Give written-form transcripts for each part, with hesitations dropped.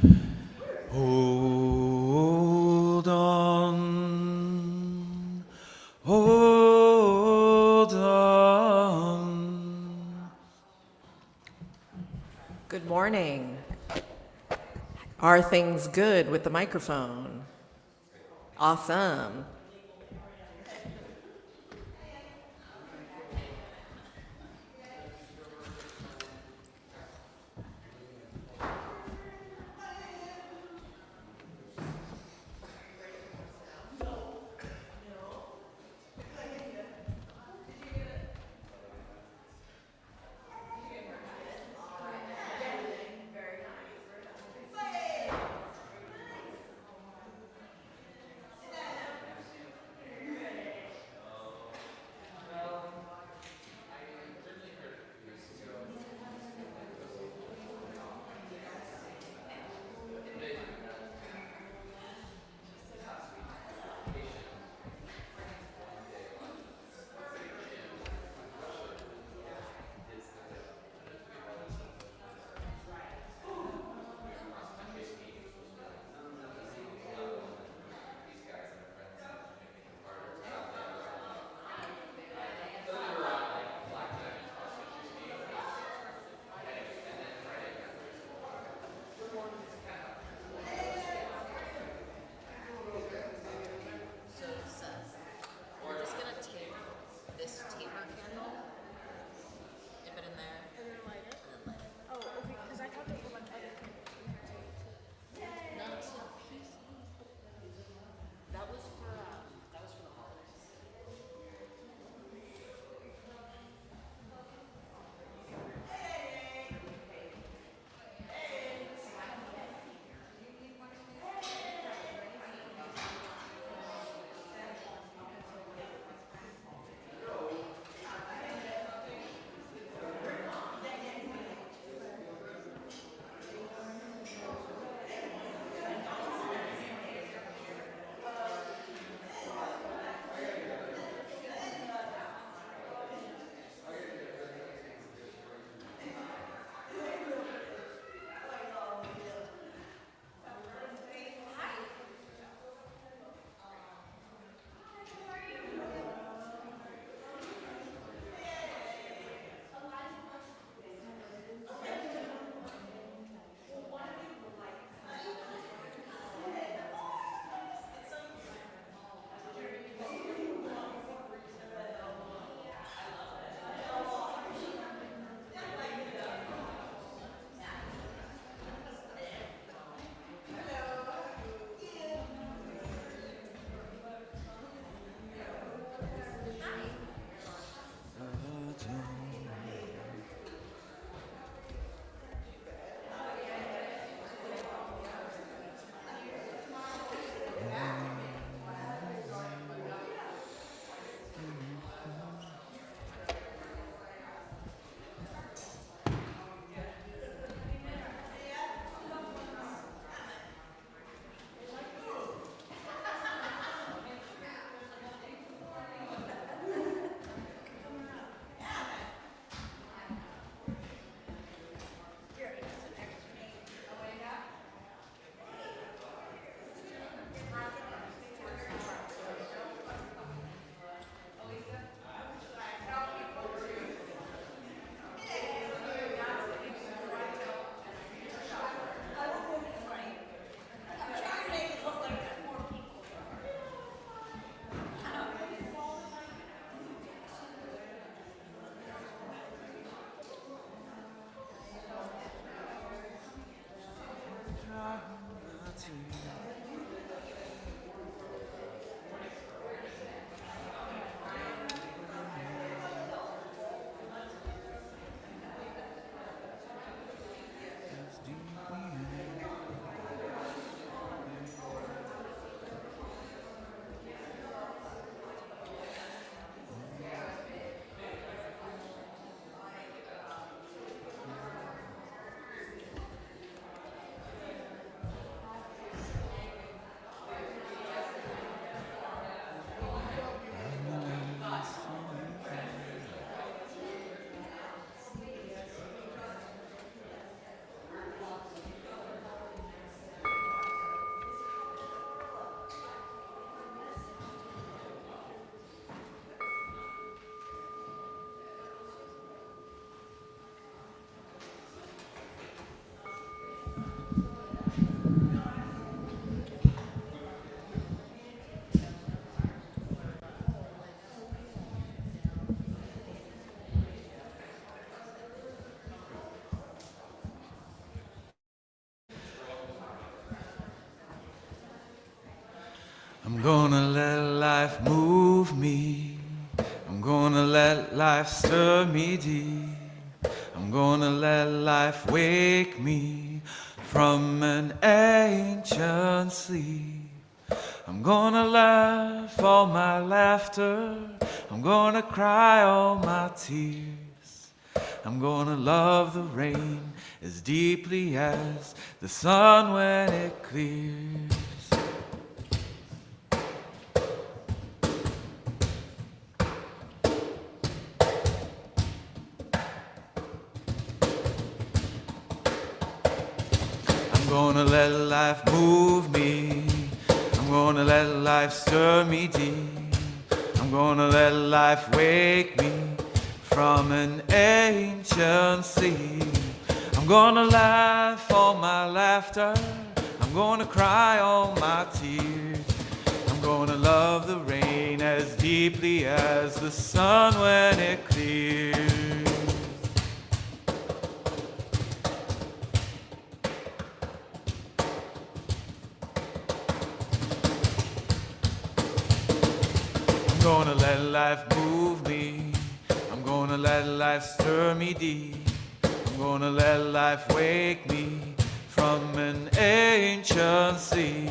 Hold on, hold on. Good morning. Are things good with the microphone? Awesome. I'm gonna let life move me. I'm gonna let life stir me deep. I'm gonna let life wake me from an ancient sleep. I'm gonna laugh all my laughter. I'm gonna cry all my tears. I'm gonna love the rain as deeply as the sun when it clears. I'm gonna let life move me. I'm gonna let life stir me deep. I'm gonna let life wake me from an ancient sleep. I'm gonna laugh all my laughter. I'm gonna cry all my tears. I'm gonna love the rain as deeply as the sun when it clears. I'm gonna let life move me. I'm gonna let life stir me deep. I'm gonna let life wake me from an ancient sleep.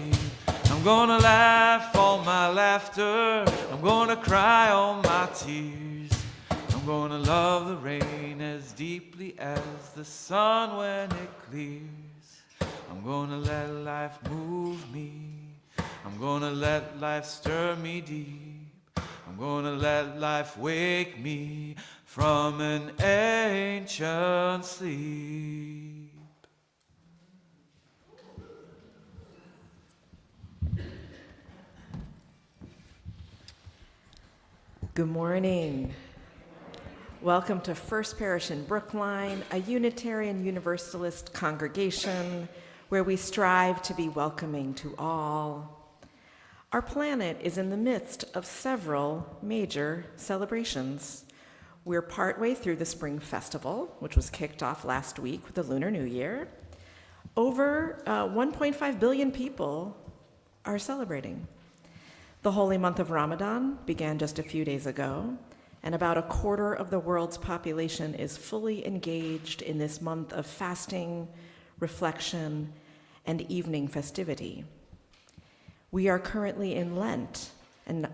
I'm gonna laugh all my laughter. I'm gonna cry all my tears. I'm gonna love the rain as deeply as the sun when it clears. I'm gonna let life move me. I'm gonna let life stir me deep. I'm gonna let life wake me from an ancient sleep. Good morning. Welcome to First Parish in Brookline, a Unitarian Universalist congregation where we strive to be welcoming to all. Our planet is in the midst of several major celebrations. We're partway through the Spring Festival, which was kicked off last week with the Lunar New Year. Over 1.5 billion people are celebrating. The holy month of Ramadan began just a few days ago, and about a quarter of the world's population is fully engaged in this month of fasting, reflection, and evening festivity. We are currently in Lent, and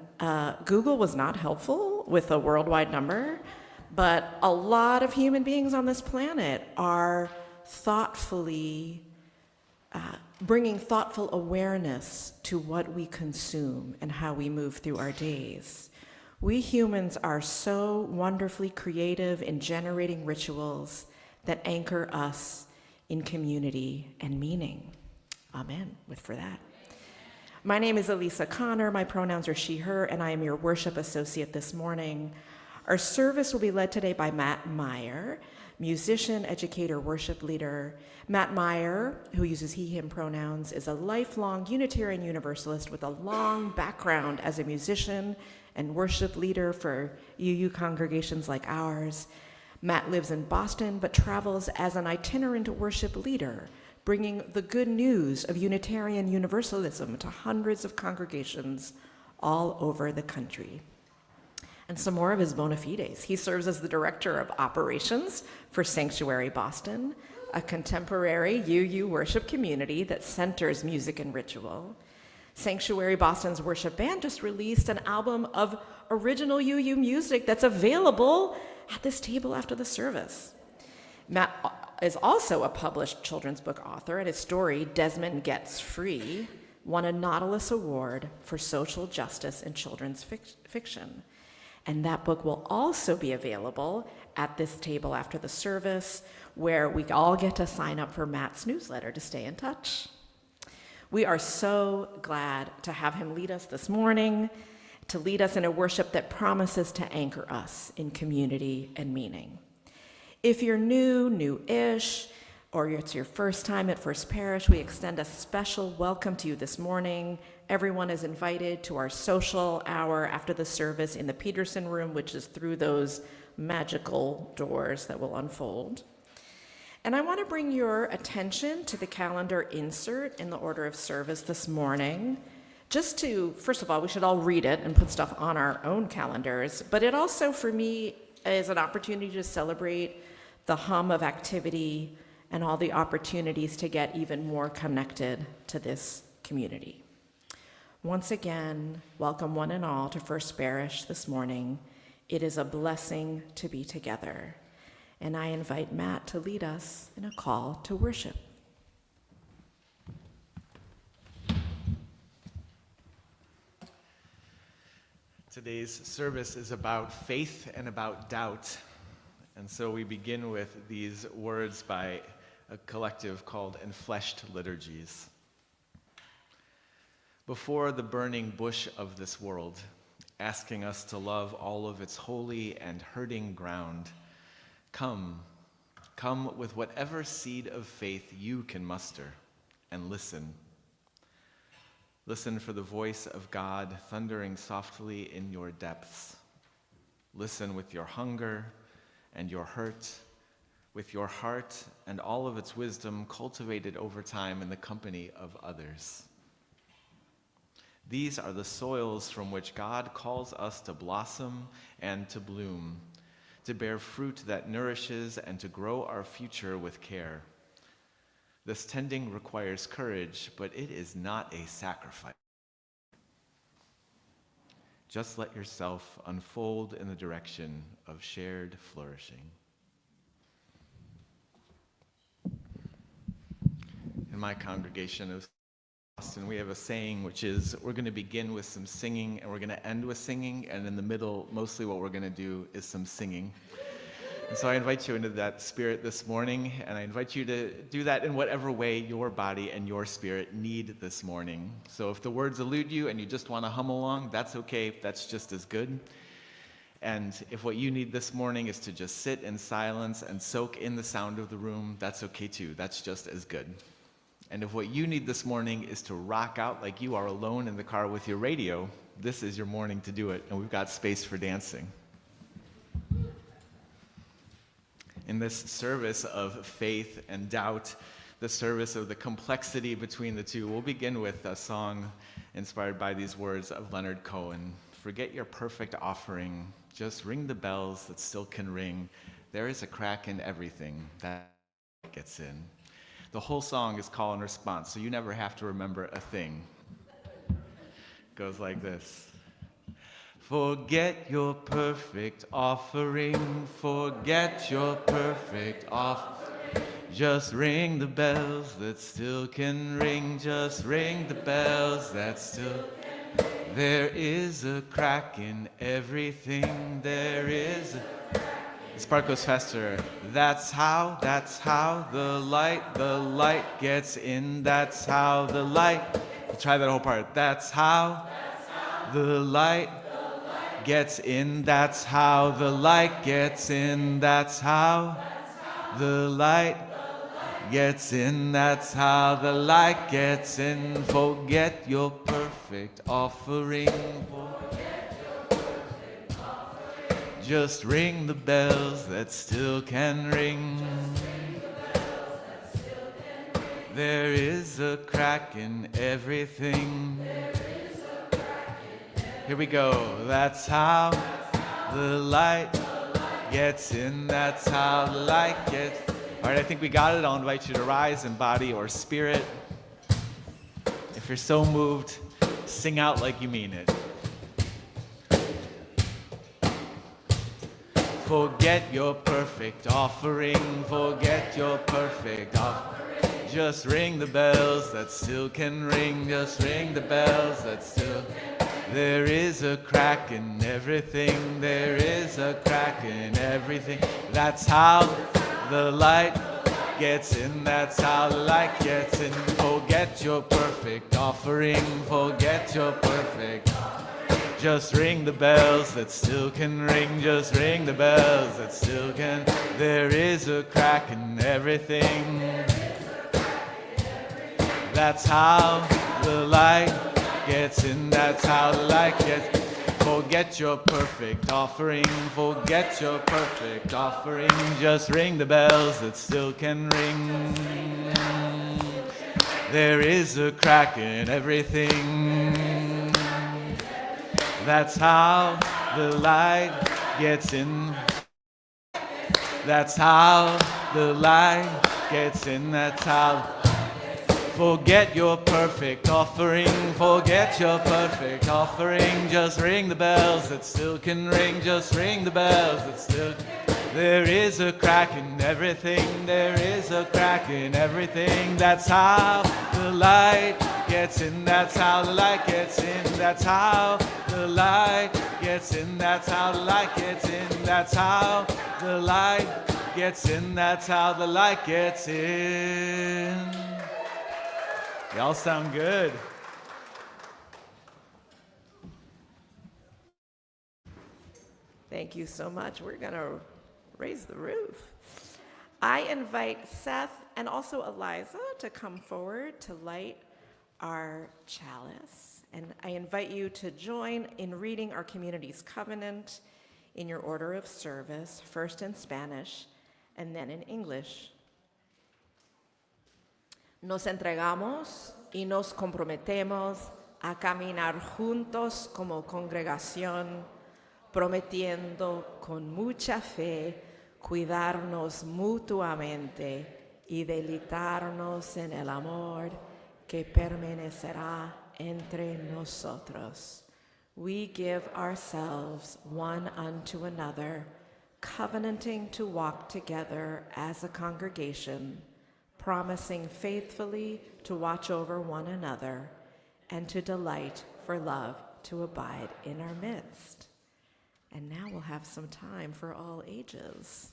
Google was not helpful with a worldwide number, but a lot of human beings on this planet are thoughtfully bringing thoughtful awareness to what we consume and how we move through our days. We humans are so wonderfully creative in generating rituals that anchor us in community and meaning. Amen, for that. My name is Elisa Connor. My pronouns are she, her, and I am your worship associate this morning. Our service will be led today by Matt Meyer, musician, educator, worship leader. Matt Meyer, who uses he, him pronouns, is a lifelong Unitarian Universalist with a long background as a musician and worship leader for UU congregations like ours. Matt lives in Boston but travels as an itinerant worship leader, bringing the good news of Unitarian Universalism to hundreds of congregations all over the country. And some more of his bona fides. He serves as the Director of Operations for Sanctuary Boston, a contemporary UU worship community that centers music and ritual. Sanctuary Boston's worship band just released an album of original UU music that's available at this table after the service. Matt is also a published children's book author, and his story, Desmond Gets Free, won a Nautilus Award for social justice in children's fiction. And that book will also be available at this table after the service, where we all get to sign up for Matt's newsletter to stay in touch. We are so glad to have him lead us this morning, to lead us in a worship that promises to anchor us in community and meaning. If you're new-ish, or it's your first time at First Parish, we extend a special welcome to you this morning. Everyone is invited to our social hour after the service in the Peterson room, which is through those magical doors that will unfold. And I want to bring your attention to the calendar insert in the order of service this morning. First of all, we should all read it and put stuff on our own calendars, but it also, for me, is an opportunity to celebrate the hum of activity and all the opportunities to get even more connected to this community. Once again, welcome one and all to First Parish this morning. It is a blessing to be together. And I invite Matt to lead us in a call to worship. Today's service is about faith and about doubt. And so we begin with these words by a collective called Enfleshed Liturgies. Before the burning bush of this world, asking us to love all of its holy and hurting ground, come with whatever seed of faith you can muster, and listen. Listen for the voice of God thundering softly in your depths. Listen with your hunger and your hurt, with your heart and all of its wisdom cultivated over time in the company of others. These are the soils from which God calls us to blossom and to bloom, to bear fruit that nourishes and to grow our future with care. This tending requires courage, but it is not a sacrifice. Just let yourself unfold in the direction of shared flourishing. In my congregation of Boston, we have a saying which is, we're going to begin with some singing and we're going to end with singing, and in the middle, mostly what we're going to do is some singing. And so I invite you into that spirit this morning, and I invite you to do that in whatever way your body and your spirit need this morning. So if the words elude you and you just want to hum along, that's okay. That's just as good. And if what you need this morning is to just sit in silence and soak in the sound of the room, that's okay too. That's just as good. And if what you need this morning is to rock out like you are alone in the car with your radio, this is your morning to do it, and we've got space for dancing. In this service of faith and doubt, the service of the complexity between the two, we'll begin with a song inspired by these words of Leonard Cohen. Forget your perfect offering, just ring the bells that still can ring. There is a crack in everything that gets in. The whole song is call and response, so you never have to remember a thing. It goes like this. Forget your perfect offering, forget your perfect offering. Just ring the bells that still can ring, just ring the bells that still can ring. There is a crack in everything, there is a crack. This part goes faster. That's how the light gets in, that's how the light. We'll try that whole part. That's how the light gets in, that's how the light gets in, that's how the light gets in, that's how the light gets in. Forget your perfect offering, just ring the bells that still can ring. There is a crack in everything. Here we go. That's how the light gets in. That's how the light gets. All right, I think we got it. I'll invite you to rise in body or spirit. If you're so moved, sing out like you mean it. Forget your perfect offering. Forget your perfect offering. Just ring the bells that still can ring. Just ring the bells that still can ring. There is a crack in everything, there is a crack in everything. That's how the light gets in, that's how the light gets in. Forget your perfect offering, forget your perfect offering. Just ring the bells that still can ring, just ring the bells that still can. There is a crack in everything. That's how the light gets in, that's how the light gets. Forget your perfect offering, forget your perfect offering. Just ring the bells that still can ring. There is a crack in everything. That's how the light gets in. That's how the light gets in. That's how. Forget your perfect offering, forget your perfect offering. Just ring the bells that still can ring, just ring the bells that still. There is a crack in everything, there is a crack in everything. That's how the light gets in, that's how the light gets in. That's how the light gets in, that's how the light gets in. That's how the light gets in, that's how the light gets in. Y'all sound good. Thank you so much. We're going to raise the roof. I invite Seth and also Eliza to come forward to light our chalice. And I invite you to join in reading our community's covenant in your order of service, first in Spanish and then in English. Nos entregamos y nos comprometemos a caminar juntos como congregación, prometiendo con mucha fe cuidarnos mutuamente y deleitarnos en el amor que permanecerá entre nosotros. We give ourselves one unto another, covenanting to walk together as a congregation, promising faithfully to watch over one another and to delight for love to abide in our midst. And now we'll have some time for all ages.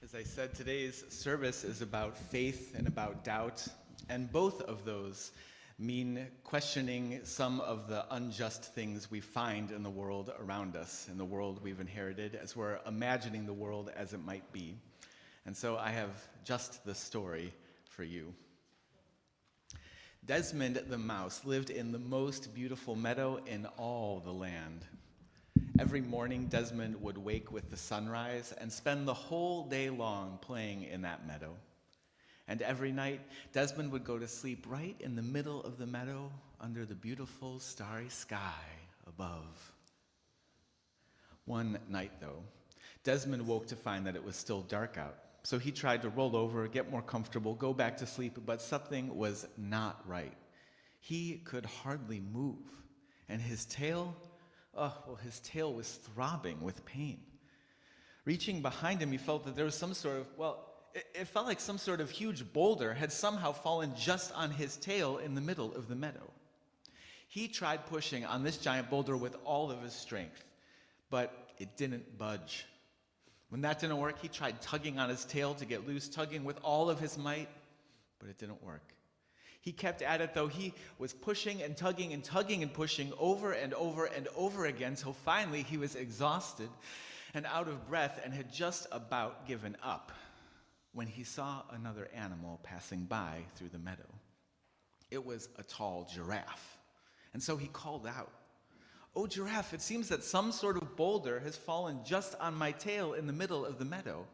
As I said, today's service is about faith and about doubt, and both of those mean questioning some of the unjust things we find in the world around us, in the world we've inherited, as we're imagining the world as it might be. And so I have just the story for you. Desmond the mouse lived in the most beautiful meadow in all the land. Every morning, Desmond would wake with the sunrise and spend the whole day long playing in that meadow. And every night, Desmond would go to sleep right in the middle of the meadow under the beautiful starry sky above. One night, though, Desmond woke to find that it was still dark out. So he tried to roll over, get more comfortable, go back to sleep, but something was not right. He could hardly move, and his tail was throbbing with pain. Reaching behind him, he felt that there was some sort of, it felt like some sort of huge boulder had somehow fallen just on his tail in the middle of the meadow. He tried pushing on this giant boulder with all of his strength, but it didn't budge. When that didn't work, he tried tugging on his tail to get loose, tugging with all of his might, but it didn't work. He kept at it, though. He was pushing and tugging and tugging and pushing over and over and over again, till finally he was exhausted and out of breath and had just about given up when he saw another animal passing by through the meadow. It was a tall giraffe. And so he called out, "Oh, giraffe, it seems that some sort of boulder has fallen just on my tail in the middle of the meadow.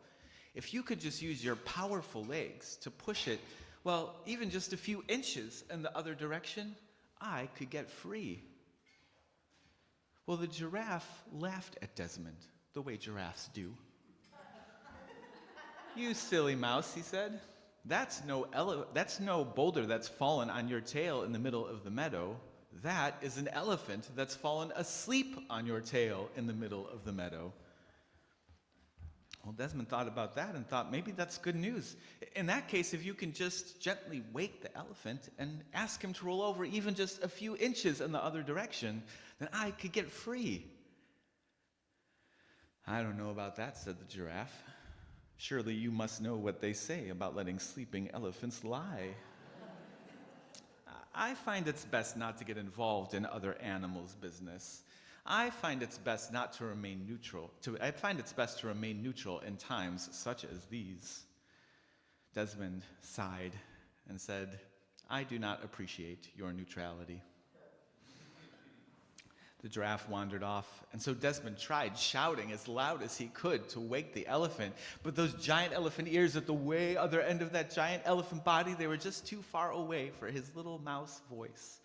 If you could just use your powerful legs to push it, even just a few inches in the other direction, I could get free." Well, the giraffe laughed at Desmond, the way giraffes do. "You silly mouse," he said. That's no boulder that's fallen on your tail in the middle of the meadow. That is an elephant that's fallen asleep on your tail in the middle of the meadow." Well, Desmond thought about that and thought, maybe that's good news. In that case, if you can just gently wake the elephant and ask him to roll over even just a few inches in the other direction, then I could get free. "I don't know about that," said the giraffe. "Surely you must know what they say about letting sleeping elephants lie." "I find it's best not to get involved in other animals' business. I find it's best to remain neutral in times such as these." Desmond sighed and said, "I do not appreciate your neutrality." The giraffe wandered off, and so Desmond tried shouting as loud as he could to wake the elephant, but those giant elephant ears at the way other end of that giant elephant body, they were just too far away for his little mouse voice.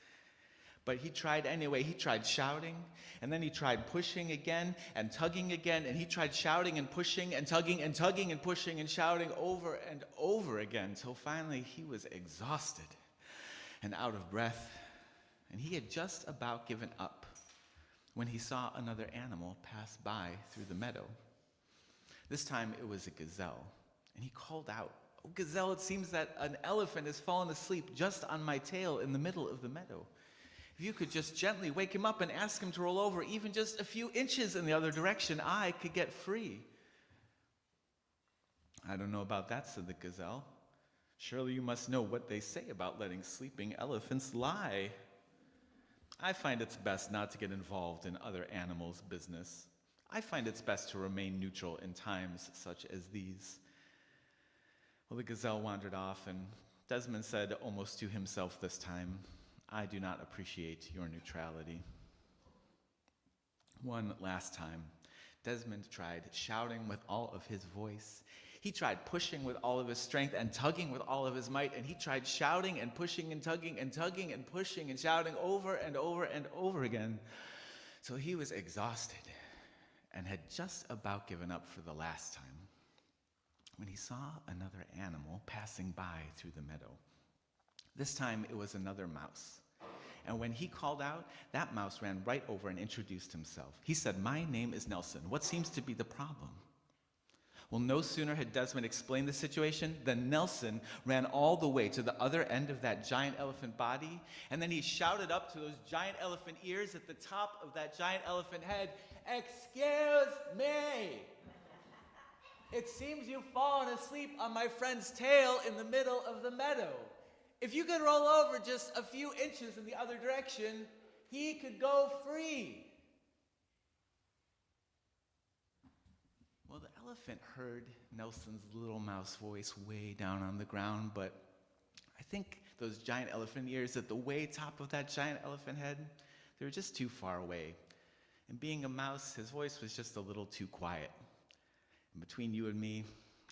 But he tried anyway. He tried shouting, and then he tried pushing again and tugging again, and he tried shouting and pushing and tugging and tugging and pushing and shouting over and over again, till finally he was exhausted and out of breath, and he had just about given up when he saw another animal pass by through the meadow. This time it was a gazelle, and he called out, "Oh, gazelle, it seems that an elephant has fallen asleep just on my tail in the middle of the meadow. If you could just gently wake him up and ask him to roll over even just a few inches in the other direction, I could get free." "I don't know about that," said the gazelle. "Surely you must know what they say about letting sleeping elephants lie. I find it's best not to get involved in other animals' business. I find it's best to remain neutral in times such as these." Well, the gazelle wandered off, and Desmond said almost to himself this time, "I do not appreciate your neutrality." One last time, Desmond tried shouting with all of his voice. He tried pushing with all of his strength and tugging with all of his might, and he tried shouting and pushing and tugging and tugging and pushing and shouting over and over and over again. So he was exhausted and had just about given up for the last time when he saw another animal passing by through the meadow. This time it was another mouse. And when he called out, that mouse ran right over and introduced himself. He said, "My name is Nelson. What seems to be the problem?" Well, no sooner had Desmond explained the situation than Nelson ran all the way to the other end of that giant elephant body, and then he shouted up to those giant elephant ears at the top of that giant elephant head, "Excuse me! It seems you've fallen asleep on my friend's tail in the middle of the meadow. If you could roll over just a few inches in the other direction, he could go free." Well, the elephant heard Nelson's little mouse voice way down on the ground, but I think those giant elephant ears at the way top of that giant elephant head, they were just too far away. And being a mouse, his voice was just a little too quiet. And between you and me,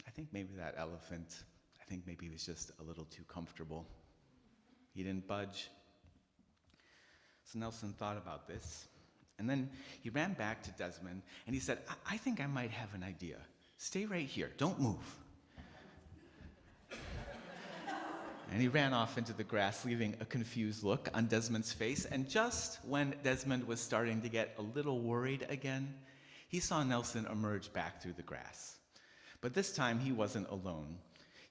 I think maybe that elephant, he was just a little too comfortable. He didn't budge. So Nelson thought about this. And then he ran back to Desmond, and he said, I think I might have an idea. Stay right here. Don't move." And he ran off into the grass, leaving a confused look on Desmond's face. And just when Desmond was starting to get a little worried again, he saw Nelson emerge back through the grass. But this time, he wasn't alone.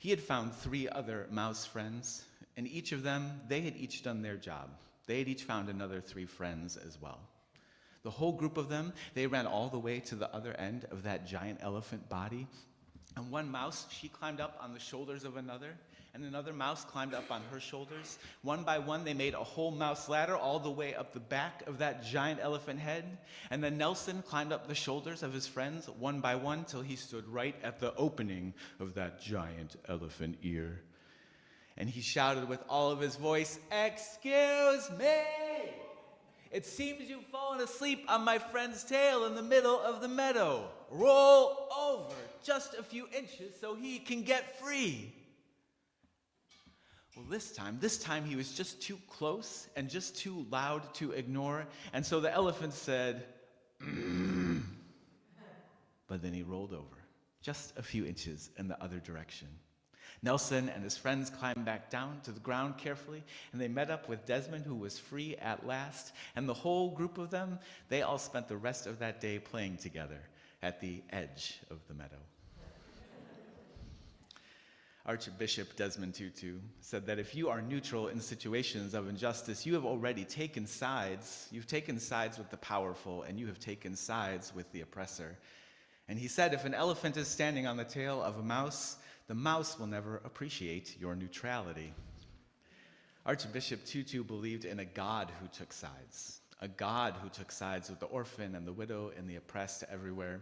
He had found 3 other mouse friends, and each of them, they had each done their job. They had each found another 3 friends as well. The whole group of them, they ran all the way to the other end of that giant elephant body. And one mouse, she climbed up on the shoulders of another, and another mouse climbed up on her shoulders. One by one, they made a whole mouse ladder all the way up the back of that giant elephant head. And then Nelson climbed up the shoulders of his friends one by one till he stood right at the opening of that giant elephant ear. And he shouted with all of his voice, "Excuse me! It seems you've fallen asleep on my friend's tail in the middle of the meadow. Roll over just a few inches so he can get free." Well, this time he was just too close and just too loud to ignore, and so the elephant said, but then he rolled over just a few inches in the other direction. Nelson and his friends climbed back down to the ground carefully, and they met up with Desmond, who was free at last, and the whole group of them, they all spent the rest of that day playing together at the edge of the meadow. Archbishop Desmond Tutu said that if you are neutral in situations of injustice, you have already taken sides. You've taken sides with the powerful, and you have taken sides with the oppressor. And he said, if an elephant is standing on the tail of a mouse, the mouse will never appreciate your neutrality. Archbishop Tutu believed in a God who took sides with the orphan and the widow and the oppressed everywhere.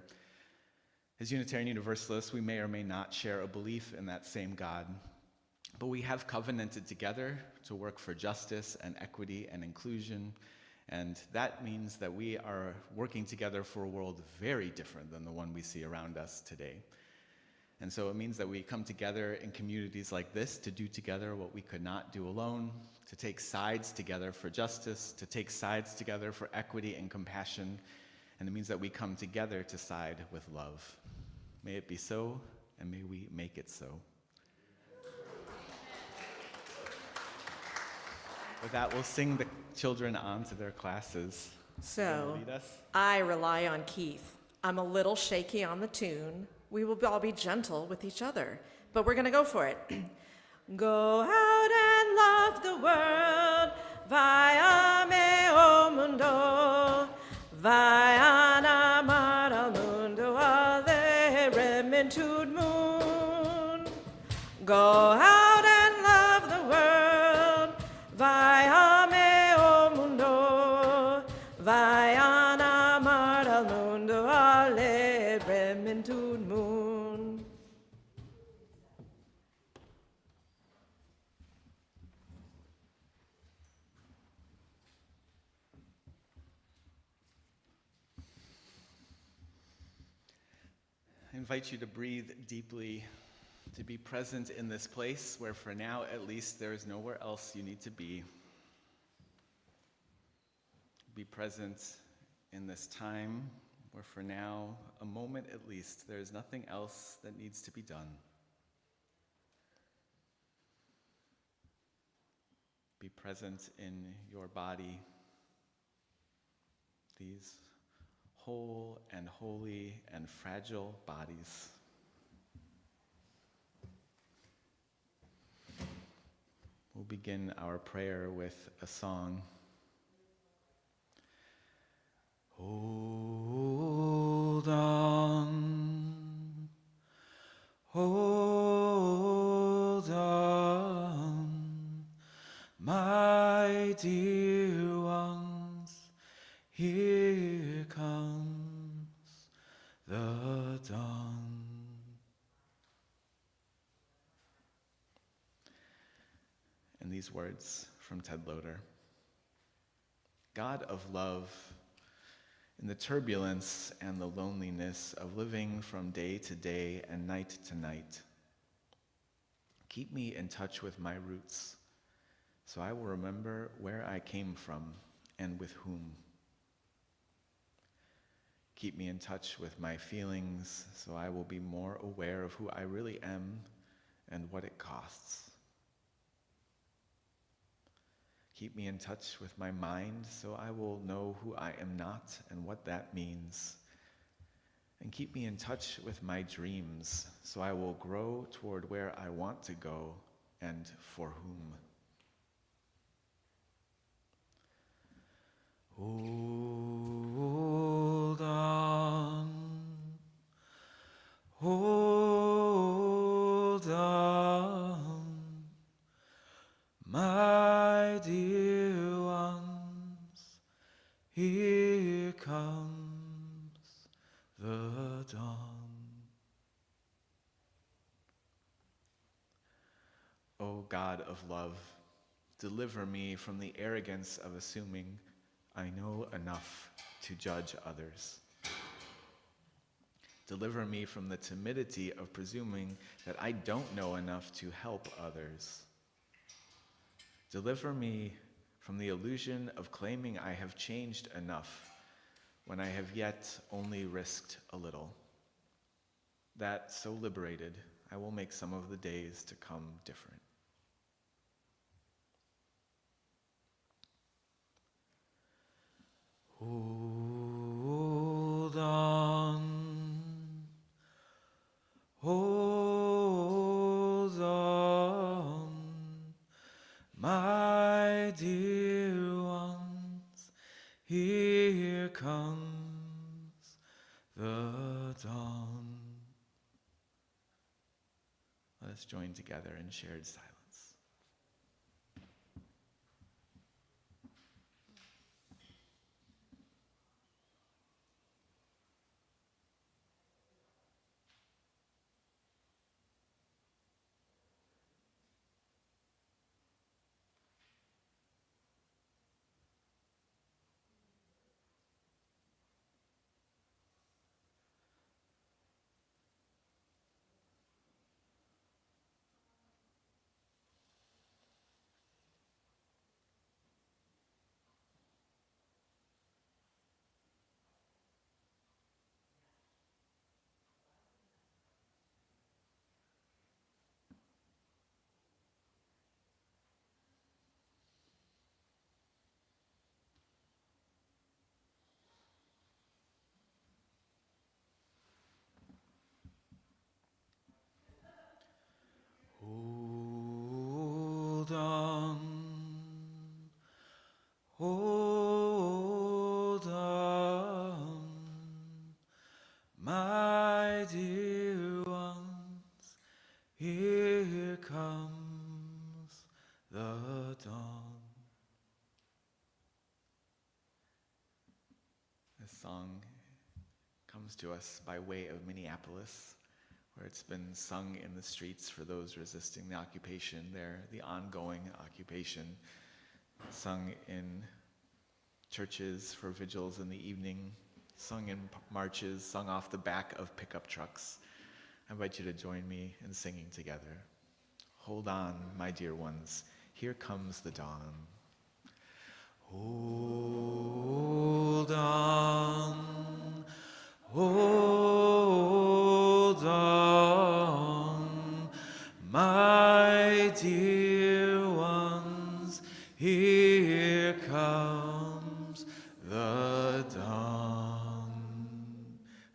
As Unitarian Universalists, we may or may not share a belief in that same God, but we have covenanted together to work for justice and equity and inclusion, And that means that we are working together for a world very different than the one we see around us today. And so it means that we come together in communities like this to do together what we could not do alone, to take sides together for justice, to take sides together for equity and compassion. And it means that we come together to side with love. May it be so, and may we make it so. With that, we'll sing the children on to their classes. So, Lead us. I rely on Keith. I'm a little shaky on the tune. We will all be gentle with each other, but we're going to go for it. Go out and love the world, vaya me o mundo, vaya amar al mundo alle rementud moon. Go out and love the world, vaya me o mundo, vaya amar al mundo alle rementud moon. I invite you to breathe deeply, to be present in this place where for now at least there is nowhere else you need to be. Be present in this time where for now, a moment at least, there is nothing else that needs to be done. Be present in your body, these whole and holy and fragile bodies. We'll begin our prayer with a song. Hold on, hold on, my dear ones, here comes the dawn. And these words from Ted Loder. God of love, in the turbulence and the loneliness of living from day to day and night to night, keep me in touch with my roots, so I will remember where I came from and with whom. Keep me in touch with my feelings, so I will be more aware of who I really am and what it costs. Keep me in touch with my mind, so I will know who I am not and what that means. And keep me in touch with my dreams, so I will grow toward where I want to go and for whom. Hold on, hold on, my dear ones, here comes the dawn. O God of love, deliver me from the arrogance of assuming I know enough to judge others. Deliver me from the timidity of presuming that I don't know enough to help others. Deliver me from the illusion of claiming I have changed enough when I have yet only risked a little. That, so liberated, I will make some of the days to come different. Hold on, hold on, my dear ones, here comes the dawn. Let us join together in shared silence. This song comes to us by way of Minneapolis, where it's been sung in the streets for those resisting the occupation there, the ongoing occupation, sung in churches for vigils in the evening, sung in marches, sung off the back of pickup trucks. I invite you to join me in singing together. Hold on, my dear ones, here comes the dawn. Hold on, hold on, my dear ones, here comes the dawn.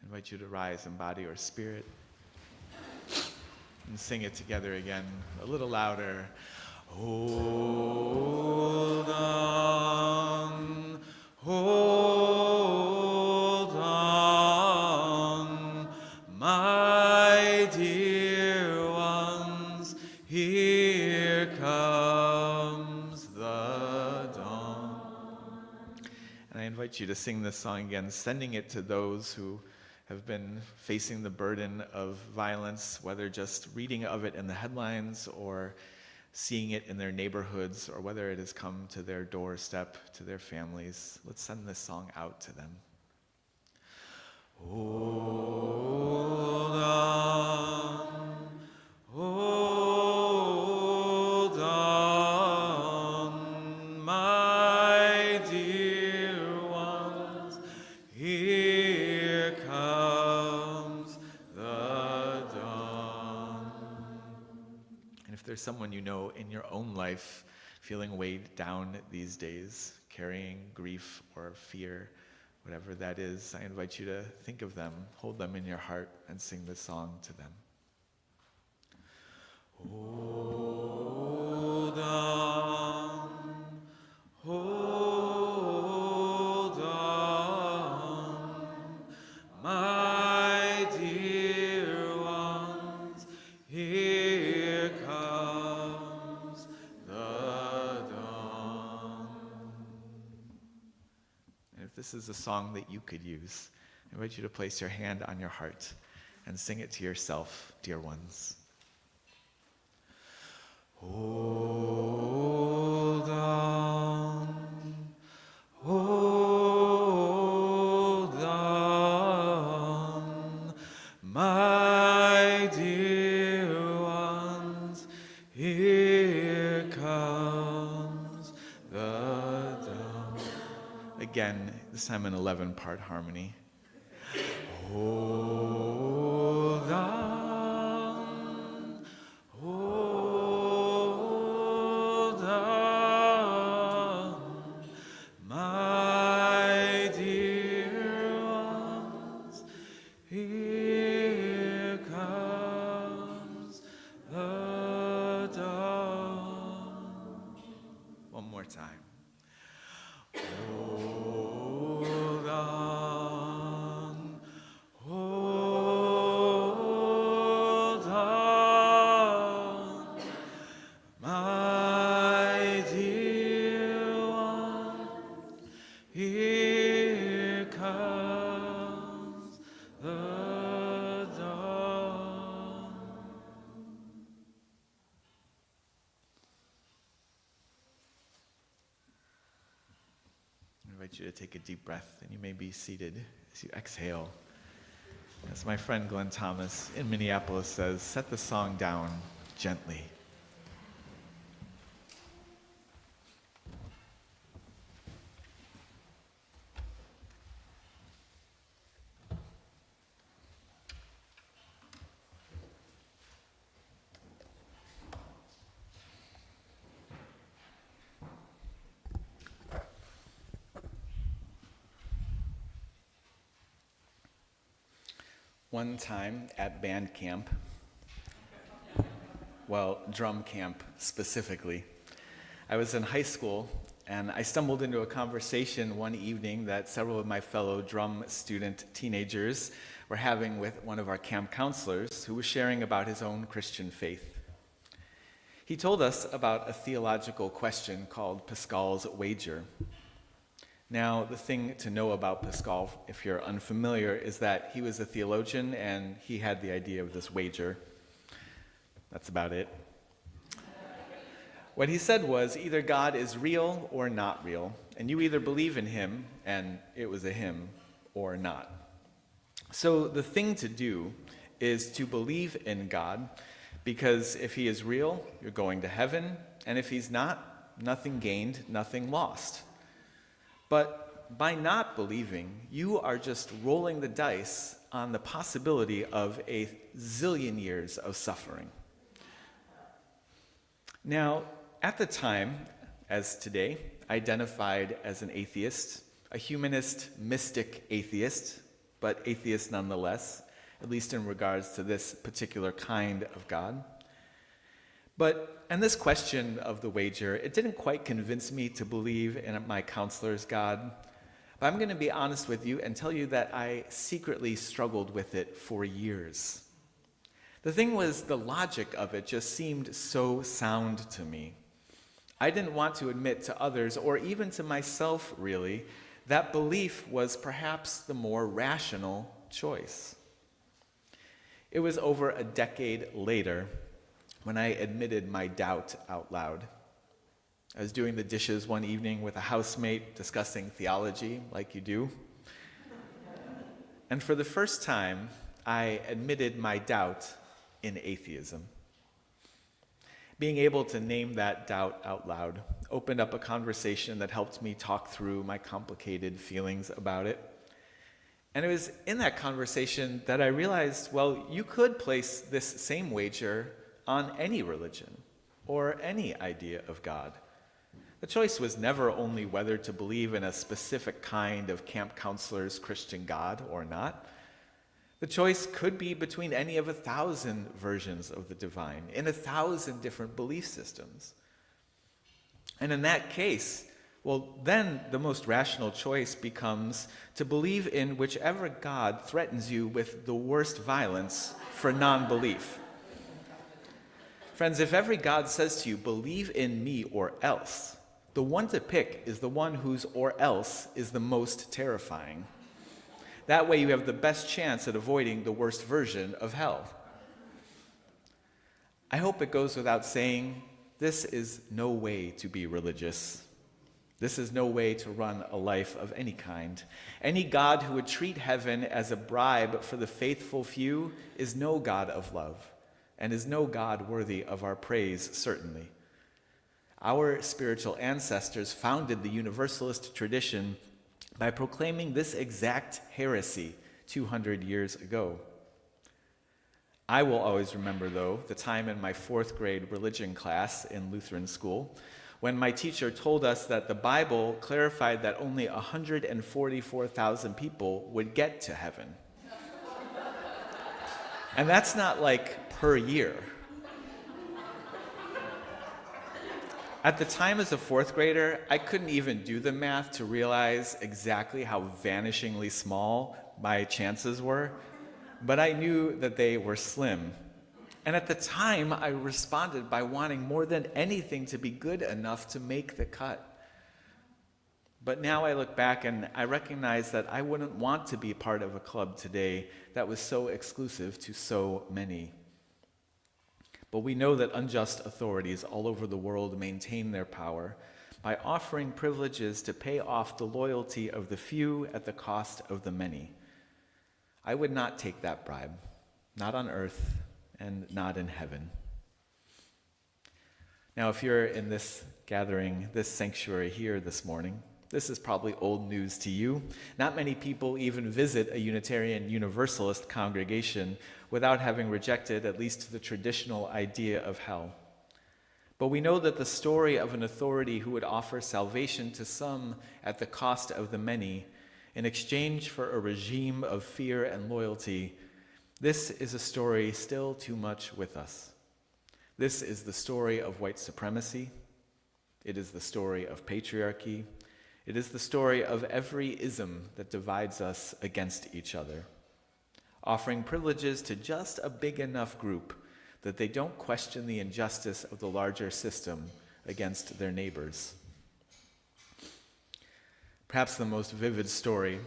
I invite you to rise in body or spirit and sing it together again, a little louder. Hold on, hold on, my dear ones, here comes the dawn. And I invite you to sing this song again, sending it to those who have been facing the burden of violence, whether just reading of it in the headlines or seeing it in their neighborhoods, or whether it has come to their doorstep, to their families. Let's send this song out to them. Hold on, hold on, my dear ones, here comes the dawn. And if there's someone you know in your own life feeling weighed down these days, carrying grief or fear, whatever that is, I invite you to think of them, hold them in your heart, and sing this song to them. Hold on, hold on, my dear ones, here comes the dawn. And if this is a song that you could use, I invite you to place your hand on your heart and sing it to yourself, dear ones. Hold on, hold on, my dear ones, here comes the dawn. Again, this time in 11-part harmony. Hold on, hold on, my dear ones, here comes the dawn. One more time. Hold on, hold on, my dear one, here comes the dawn. I invite you to take a deep breath, and you may be seated as you exhale. As my friend Glenn Thomas in Minneapolis says, set the song down gently. One time at band camp, well, drum camp specifically, I was in high school and I stumbled into a conversation one evening that several of my fellow drum student teenagers were having with one of our camp counselors who was sharing about his own Christian faith. He told us about a theological question called Pascal's wager. Now, the thing to know about Pascal, if you're unfamiliar, is that he was a theologian and he had the idea of this wager. That's about it. What he said was, either God is real or not real, and you either believe in him, and it was a him, or not. So the thing to do is to believe in God, because if he is real, you're going to heaven, and if he's not, nothing gained, nothing lost. But by not believing, you are just rolling the dice on the possibility of a zillion years of suffering. Now, at the time, as today, identified as an atheist, a humanist, mystic atheist, but atheist nonetheless, at least in regards to this particular kind of God. And this question of the wager, it didn't quite convince me to believe in my counselor's God. But I'm going to be honest with you and tell you that I secretly struggled with it for years. The thing was, the logic of it just seemed so sound to me. I didn't want to admit to others, or even to myself really, that belief was perhaps the more rational choice. It was over a decade later when I admitted my doubt out loud. I was doing the dishes one evening with a housemate, discussing theology, like you do. And for the first time, I admitted my doubt in atheism. Being able to name that doubt out loud opened up a conversation that helped me talk through my complicated feelings about it. And it was in that conversation that I realized, well, you could place this same wager on any religion or any idea of God. The choice was never only whether to believe in a specific kind of camp counselor's Christian God or not. The choice could be between any of 1,000 versions of the divine in 1,000 different belief systems. And in that case, well, then the most rational choice becomes to believe in whichever God threatens you with the worst violence for non-belief. Friends, if every God says to you, believe in me or else, the one to pick is the one whose or else is the most terrifying. That way you have the best chance at avoiding the worst version of hell. I hope it goes without saying, this is no way to be religious. This is no way to run a life of any kind. Any God who would treat heaven as a bribe for the faithful few is no God of love, and is no God worthy of our praise, certainly. Our spiritual ancestors founded the Universalist tradition by proclaiming this exact heresy 200 years ago. I will always remember, though, the time in my 4th grade religion class in Lutheran school when my teacher told us that the Bible clarified that only 144,000 people would get to heaven. And that's not like per year. At the time as a 4th grader, I couldn't even do the math to realize exactly how vanishingly small my chances were, but I knew that they were slim. And at the time, I responded by wanting more than anything to be good enough to make the cut. But now I look back and I recognize that I wouldn't want to be part of a club today that was so exclusive to so many. But we know that unjust authorities all over the world maintain their power by offering privileges to pay off the loyalty of the few at the cost of the many. I would not take that bribe, not on earth and not in heaven. Now, if you're in this gathering, this sanctuary here this morning, this is probably old news to you. Not many people even visit a Unitarian Universalist congregation without having rejected at least the traditional idea of hell. But we know that the story of an authority who would offer salvation to some at the cost of the many in exchange for a regime of fear and loyalty, this is a story still too much with us. This is the story of white supremacy. It is the story of patriarchy. It is the story of every ism that divides us against each other, offering privileges to just a big enough group that they don't question the injustice of the larger system against their neighbors. Perhaps the most vivid story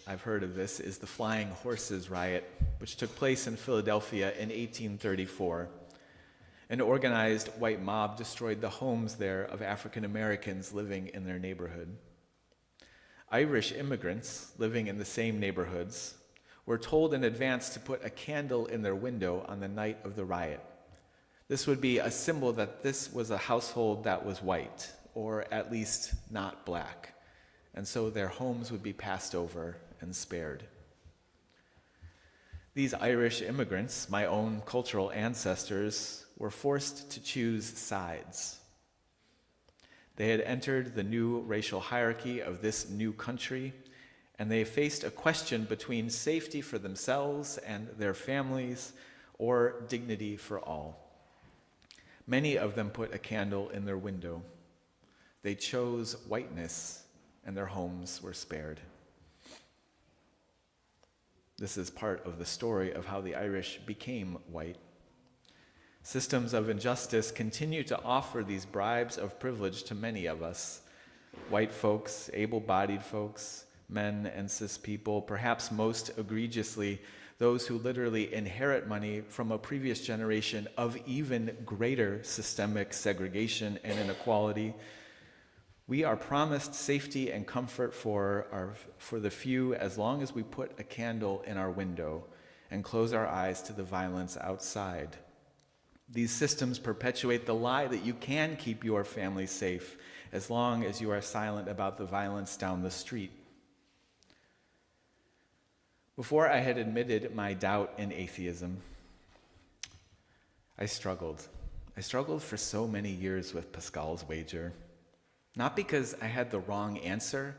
I've heard of this is the Flying Horses Riot, which took place in Philadelphia in 1834. An organized white mob destroyed the homes there of African Americans living in their neighborhood. Irish immigrants living in the same neighborhoods were told in advance to put a candle in their window on the night of the riot. This would be a symbol that this was a household that was white, or at least not black, and so their homes would be passed over and spared. These Irish immigrants, my own cultural ancestors, were forced to choose sides. They had entered the new racial hierarchy of this new country, and they faced a question between safety for themselves and their families or dignity for all. Many of them put a candle in their window. They chose whiteness, and their homes were spared. This is part of the story of how the Irish became white. Systems of injustice continue to offer these bribes of privilege to many of us, white folks, able-bodied folks, men and cis people, perhaps most egregiously, those who literally inherit money from a previous generation of even greater systemic segregation and inequality. We are promised safety and comfort for the few as long as we put a candle in our window and close our eyes to the violence outside. These systems perpetuate the lie that you can keep your family safe as long as you are silent about the violence down the street. Before I had admitted my doubt in atheism, I struggled. I struggled for so many years with Pascal's wager. Not because I had the wrong answer,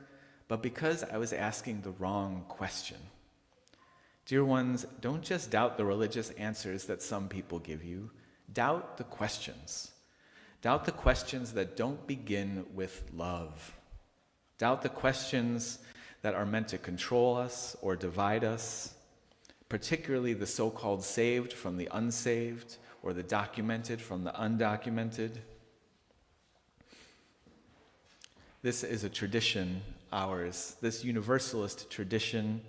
but because I was asking the wrong question. Dear ones, don't just doubt the religious answers that some people give you. Doubt the questions. Doubt the questions that don't begin with love. Doubt the questions that are meant to control us or divide us, particularly the so-called saved from the unsaved or the documented from the undocumented. This is a tradition, ours, this universalist tradition,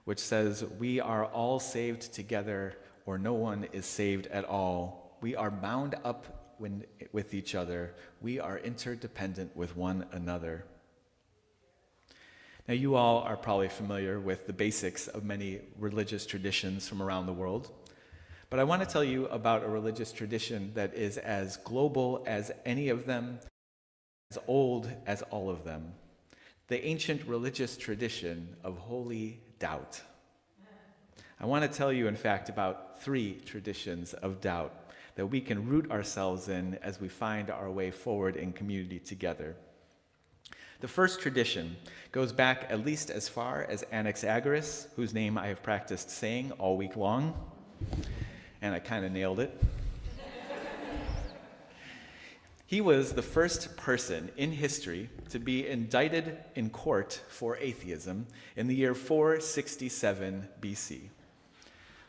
which says we are all saved together or no one is saved at all. We are bound up with each other. We are interdependent with one another. Now, you all are probably familiar with the basics of many religious traditions from around the world, but I want to tell you about a religious tradition that is as global as any of them, as old as all of them, the ancient religious tradition of holy doubt. I want to tell you, in fact, about 3 traditions of doubt that we can root ourselves in as we find our way forward in community together. The first tradition goes back at least as far as Anaxagoras, whose name I have practiced saying all week long, and I kind of nailed it. He was the first person in history to be indicted in court for atheism in the year 467 BC.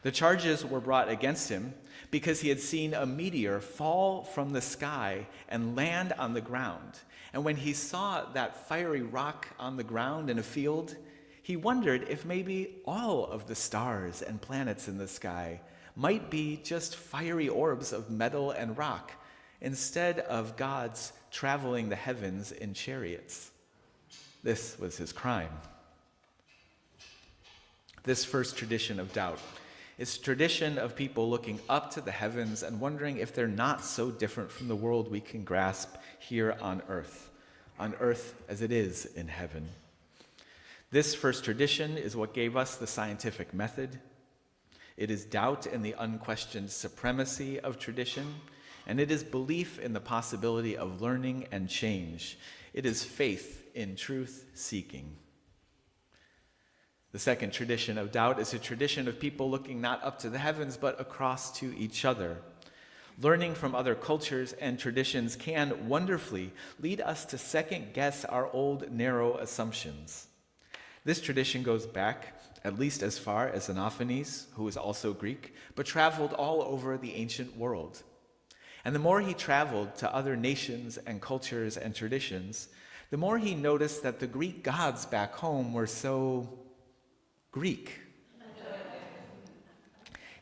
The charges were brought against him because he had seen a meteor fall from the sky and land on the ground. And when he saw that fiery rock on the ground in a field, he wondered if maybe all of the stars and planets in the sky might be just fiery orbs of metal and rock, instead of gods traveling the heavens in chariots. This was his crime. This first tradition of doubt is a tradition of people looking up to the heavens and wondering if they're not so different from the world we can grasp here on earth as it is in heaven. This first tradition is what gave us the scientific method. It is doubt in the unquestioned supremacy of tradition, and it is belief in the possibility of learning and change. It is faith in truth seeking. The second tradition of doubt is a tradition of people looking not up to the heavens, but across to each other. Learning from other cultures and traditions can wonderfully lead us to second guess our old narrow assumptions. This tradition goes back at least as far as Xenophanes, who was also Greek, but traveled all over the ancient world. And the more he traveled to other nations and cultures and traditions, the more he noticed that the Greek gods back home were so Greek.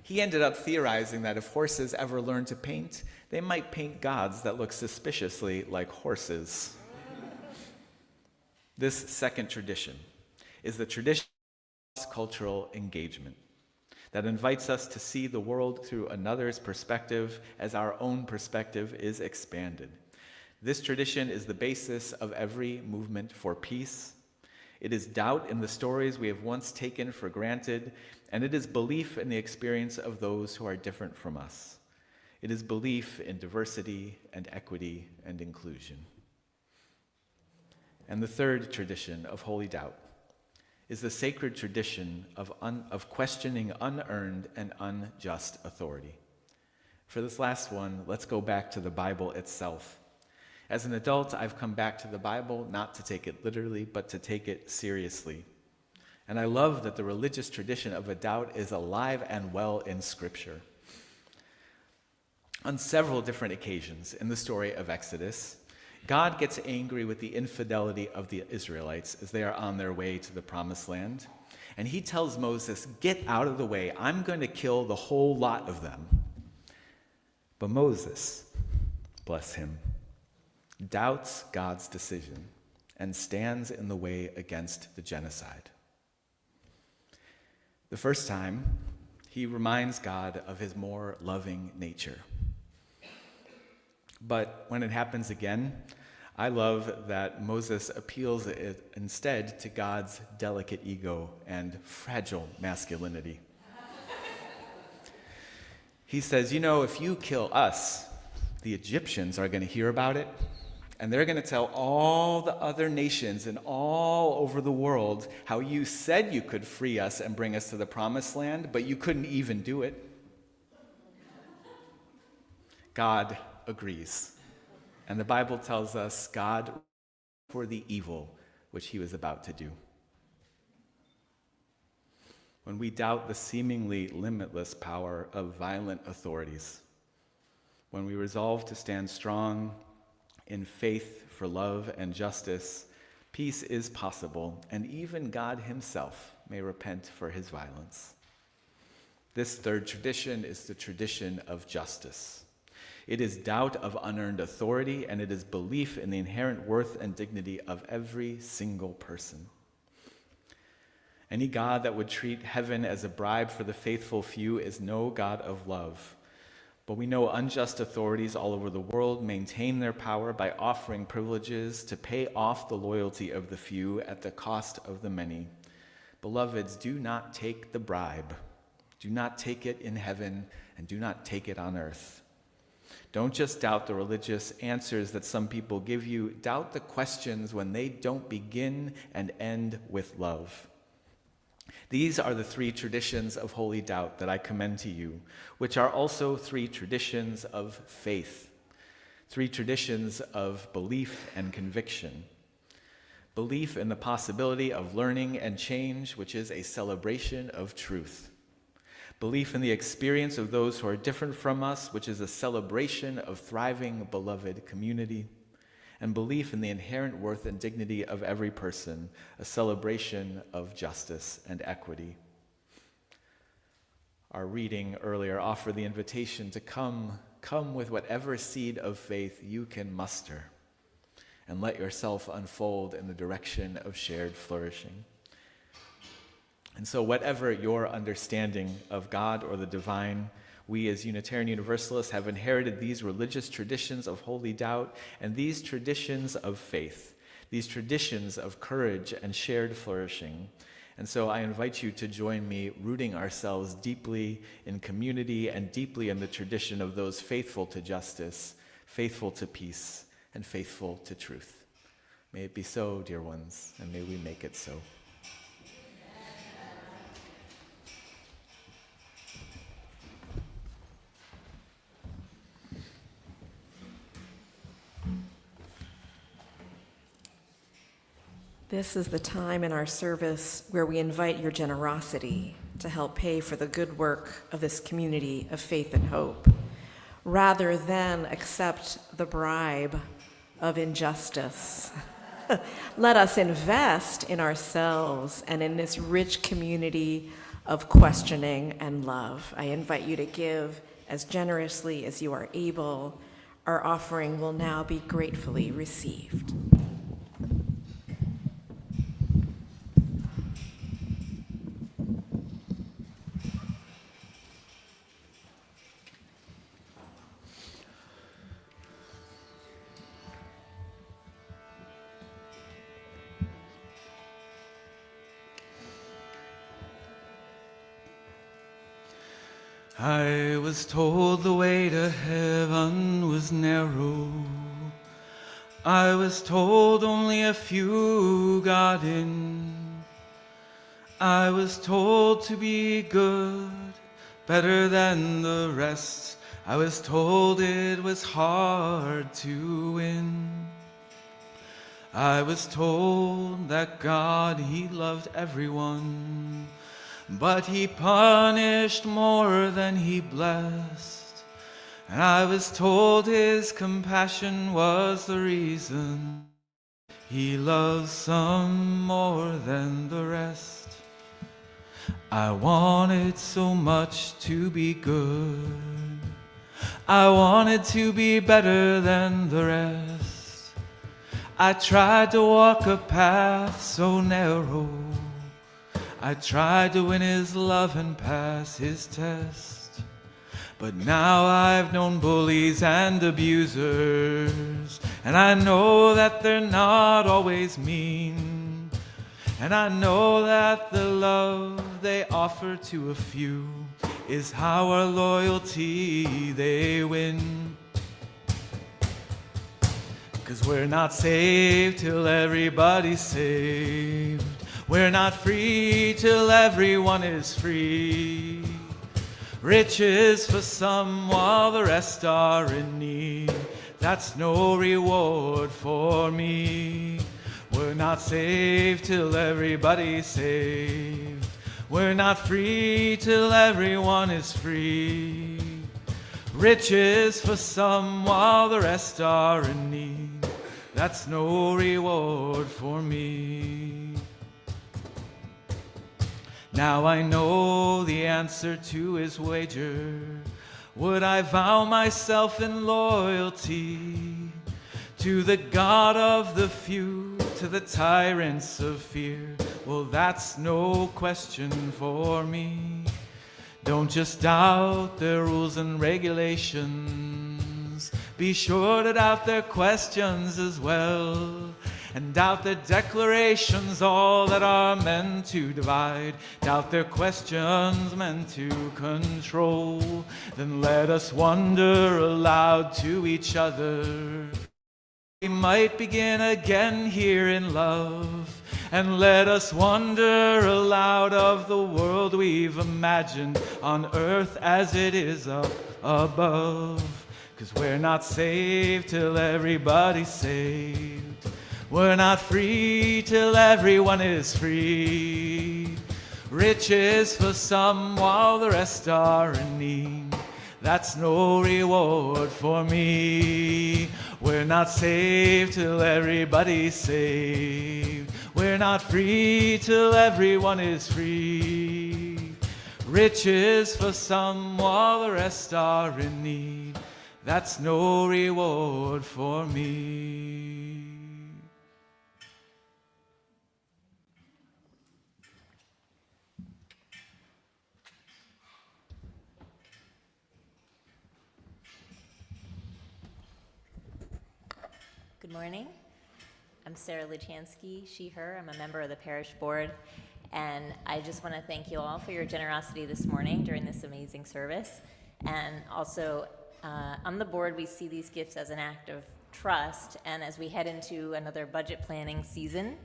He ended up theorizing that if horses ever learned to paint, they might paint gods that look suspiciously like horses. This second tradition is the tradition of cultural engagement that invites us to see the world through another's perspective as our own perspective is expanded. This tradition is the basis of every movement for peace. It is doubt in the stories we have once taken for granted, and it is belief in the experience of those who are different from us. It is belief in diversity and equity and inclusion. And the third tradition of holy doubt is the sacred tradition of questioning unearned and unjust authority. For this last one, let's go back to the Bible itself. As an adult, I've come back to the Bible not to take it literally, but to take it seriously. And I love that the religious tradition of a doubt is alive and well in Scripture. On several different occasions in the story of Exodus, God gets angry with the infidelity of the Israelites as they are on their way to the Promised Land. And he tells Moses, "Get out of the way. I'm going to kill the whole lot of them." But Moses, bless him, doubts God's decision and stands in the way against the genocide. The first time, he reminds God of his more loving nature. But when it happens again, I love that Moses appeals instead to God's delicate ego and fragile masculinity. He says, if you kill us, the Egyptians are going to hear about it, and they're going to tell all the other nations and all over the world how you said you could free us and bring us to the Promised Land, but you couldn't even do it. God agrees. And the Bible tells us God for the evil which he was about to do. When we doubt the seemingly limitless power of violent authorities, when we resolve to stand strong in faith for love and justice, peace is possible, and even God himself may repent for his violence. This third tradition is the tradition of justice. It is doubt of unearned authority, and it is belief in the inherent worth and dignity of every single person. Any God that would treat heaven as a bribe for the faithful few is no God of love. But we know unjust authorities all over the world maintain their power by offering privileges to pay off the loyalty of the few at the cost of the many. Beloveds, do not take the bribe. Do not take it in heaven, and do not take it on earth. Don't just doubt the religious answers that some people give you. Doubt the questions when they don't begin and end with love. These are the three traditions of holy doubt that I commend to you, which are also three traditions of faith, three traditions of belief and conviction. Belief in the possibility of learning and change, which is a celebration of truth. Belief in the experience of those who are different from us, which is a celebration of thriving, beloved community. And belief in the inherent worth and dignity of every person, a celebration of justice and equity. Our reading earlier offered the invitation to come with whatever seed of faith you can muster, and let yourself unfold in the direction of shared flourishing. And so whatever your understanding of God or the divine, we as Unitarian Universalists have inherited these religious traditions of holy doubt and these traditions of faith, these traditions of courage and shared flourishing. And so I invite you to join me rooting ourselves deeply in community and deeply in the tradition of those faithful to justice, faithful to peace, and faithful to truth. May it be so, dear ones, and may we make it so. This is the time in our service where we invite your generosity to help pay for the good work of this community of faith and hope, rather than accept the bribe of injustice. Let us invest in ourselves and in this rich community of questioning and love. I invite you to give as generously as you are able. Our offering will now be gratefully received. I was told the way to heaven was narrow. I was told only a few got in. I was told to be good, better than the rest. I was told it was hard to win. I was told that God, He loved everyone, but He punished more than He blessed. And I was told His compassion was the reason He loves some more than the rest. I wanted so much to be good. I wanted to be better than the rest. I tried to walk a path so narrow. I tried to win His love and pass His test. But now I've known bullies and abusers, and I know that they're not always mean. And I know that the love they offer to a few is how our loyalty they win. 'Cause we're not saved till everybody's saved. We're not free till everyone is free. Riches for some while the rest are in need. That's no reward for me. We're not saved till everybody's saved. We're not free till everyone is free. Riches for some while the rest are in need. That's no reward for me. Now I know the answer to His wager. Would I vow myself in loyalty to the God of the few, to the tyrants of fear? Well, that's no question for me. Don't just doubt their rules and regulations. Be sure to doubt their questions as well. And doubt their declarations, all that are meant to divide. Doubt their questions meant to control. Then let us wonder aloud to each other. We might begin again here in love. And let us wonder aloud of the world we've imagined on earth as it is up above. 'Cause we're not saved till everybody's saved. We're not free till everyone is free. Riches for some while the rest are in need. That's no reward for me. We're not saved till everybody's saved. We're not free till everyone is free. Riches for some while the rest are in need. That's no reward for me. Good morning. I'm Sarah Luchansky, she, her. I'm a member of the parish board, and I just want to thank you all for your generosity this morning during this amazing service. And also, on the board, we see these gifts as an act of trust, and as we head into another budget planning season,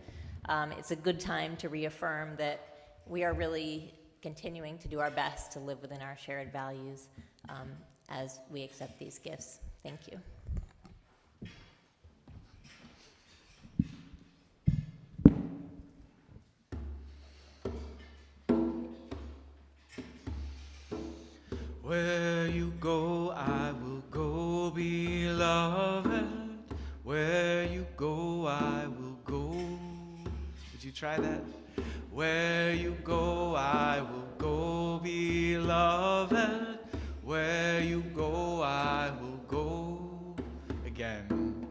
it's a good time to reaffirm that we are really continuing to do our best to live within our shared values as we accept these gifts. Thank you. Where you go, I will go, beloved. Where you go, I will go, try that? Where you go, I will go, beloved. Where you go, I will go. Again.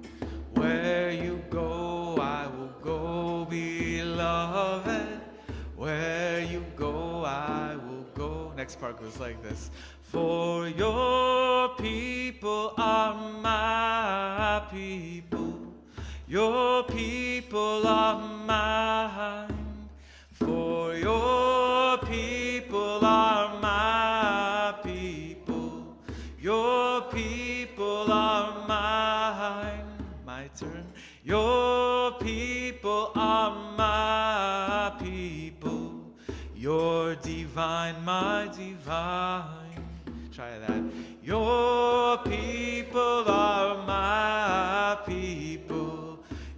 Where you go, I will go, beloved. Where you go, I will go. Next part goes like this. For your people are my people. Your people are mine. For your people are my people. Your people are mine. My turn. Your people are my people. You're divine, my divine. Try that. Your people are my people.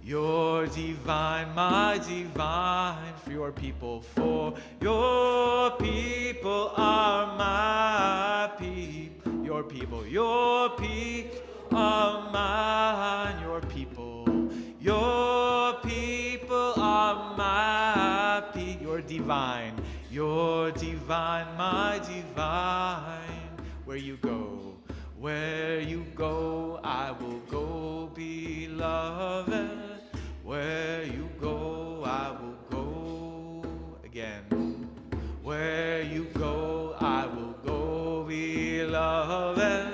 You're divine, my divine. For your people. For your people are my people. Your people. Your people are mine. Your people. Your people are my people. You're divine. You're divine, my divine. Where you go, I will go, beloved. Where you go, I will go. Again. Where you go, I will go, beloved.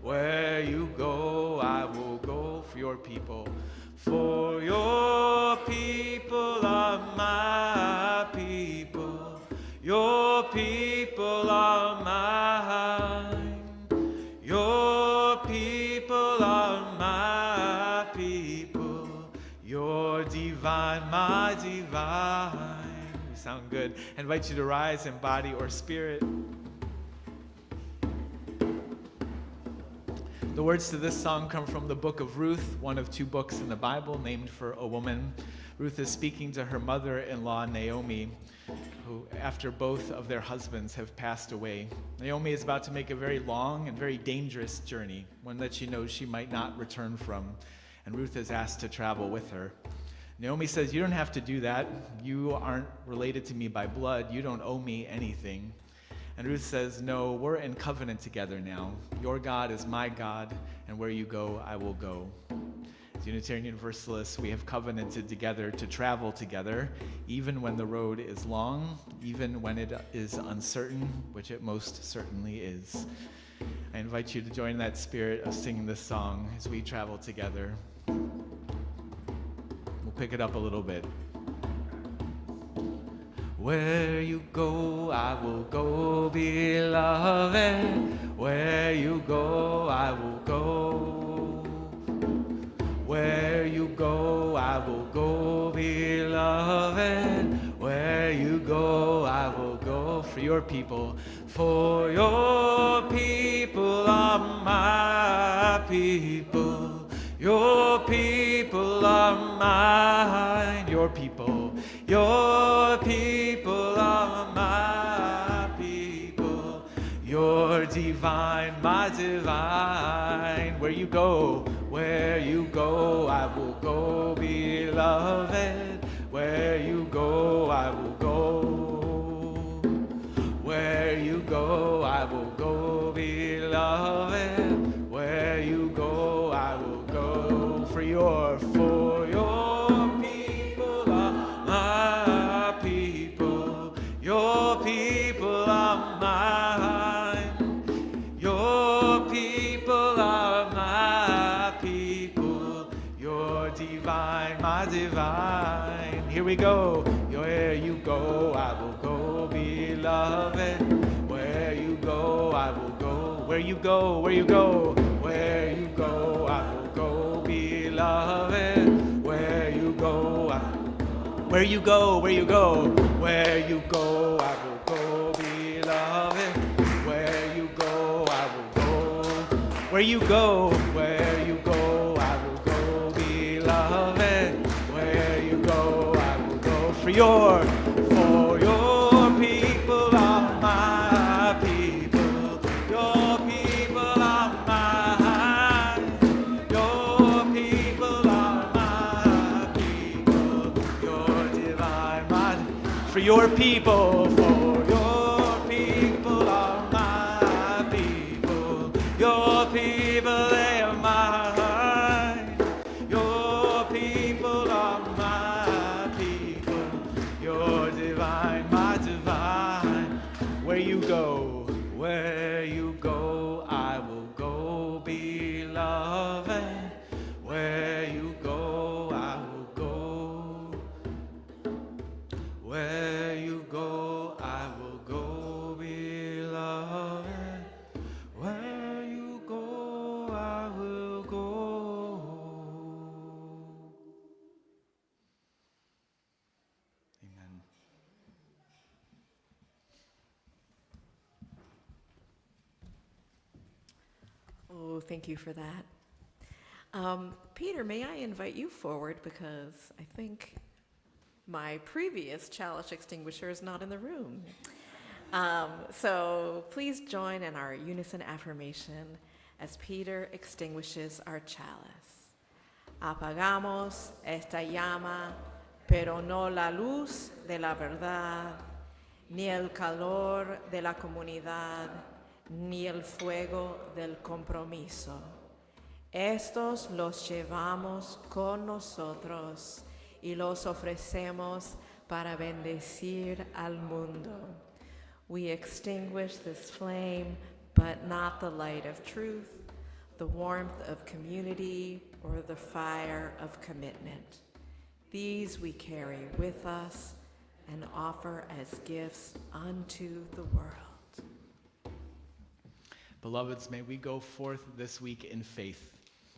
Where you go, I will go. For your people. For your people are my people. Your people are mine. Your people are my people. You're divine, my divine. You sound good. I invite you to rise in body or spirit. The words to this song come from the book of Ruth, one of 2 books in the Bible named for a woman. Ruth is speaking to her mother-in-law, Naomi, who, after both of their husbands have passed away. Naomi is about to make a very long and very dangerous journey, one that she knows she might not return from, and Ruth is asked to travel with her. Naomi says, "You don't have to do that. You aren't related to me by blood. You don't owe me anything." And Ruth says, "No, we're in covenant together now. Your God is my God, and where you go, I will go." As Unitarian Universalists, we have covenanted together to travel together, even when the road is long, even when it is uncertain, which it most certainly is. I invite you to join that spirit of singing this song as we travel together. We'll pick it up a little bit. Where you go, I will go, beloved. Where you go, I will go. Where you go, I will go, beloved. Where you go, I will go. For your people. For your people are my people. Your people are mine. Your people. Your people are my people. You're divine, my divine. Where you go, I will go, beloved. Where you go, I will go. Where you go, I will go, beloved. Where you go, I will go. For your people are my people. Your people are mine. Your people are my people. You're divine, my divine. Here we go. Where you go, I will go, beloved. Where you go, I will go. Where you go, where you go. Where you go, I will go, beloved. Where you go, where you go, where you go. Where you go, I will go, beloved. Where you go, I will go. Where you go, where you go, I will go, beloved. Where you go, I will go. For your people are my people. Your people are mine. Your people are my people. You're divine, your people, for your people are my people. Your people, they are mine. Your people are my people. You're divine, my divine. Where you go, I will go, beloved. Where you go, I will go. Where you go, I will go, beloved. Where you go, I will go. Amen. Oh, thank you for that. Peter, may I invite you forward because I think my previous chalice extinguisher is not in the room. So please join in our unison affirmation as Peter extinguishes our chalice. Apagamos esta llama, pero no la luz de la verdad, ni el calor de la comunidad, ni el fuego del compromiso. Estos los llevamos con nosotros y los ofrecemos para bendecir al mundo. We extinguish this flame, but not the light of truth, the warmth of community, or the fire of commitment. These we carry with us and offer as gifts unto the world. Beloveds, may we go forth this week in faith.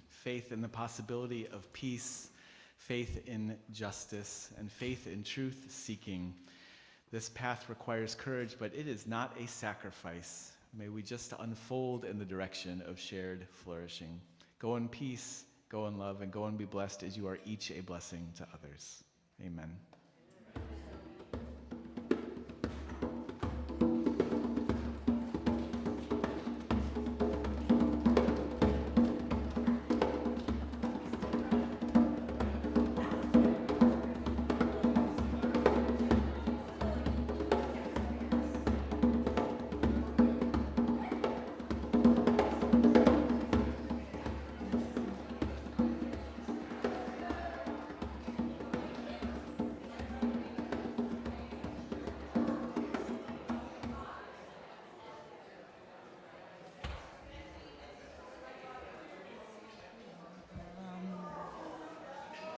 Faith in the possibility of peace, faith in justice, and faith in truth-seeking. This path requires courage, but it is not a sacrifice. May we just unfold in the direction of shared flourishing. Go in peace, go in love, and go and be blessed as you are each a blessing to others. Amen.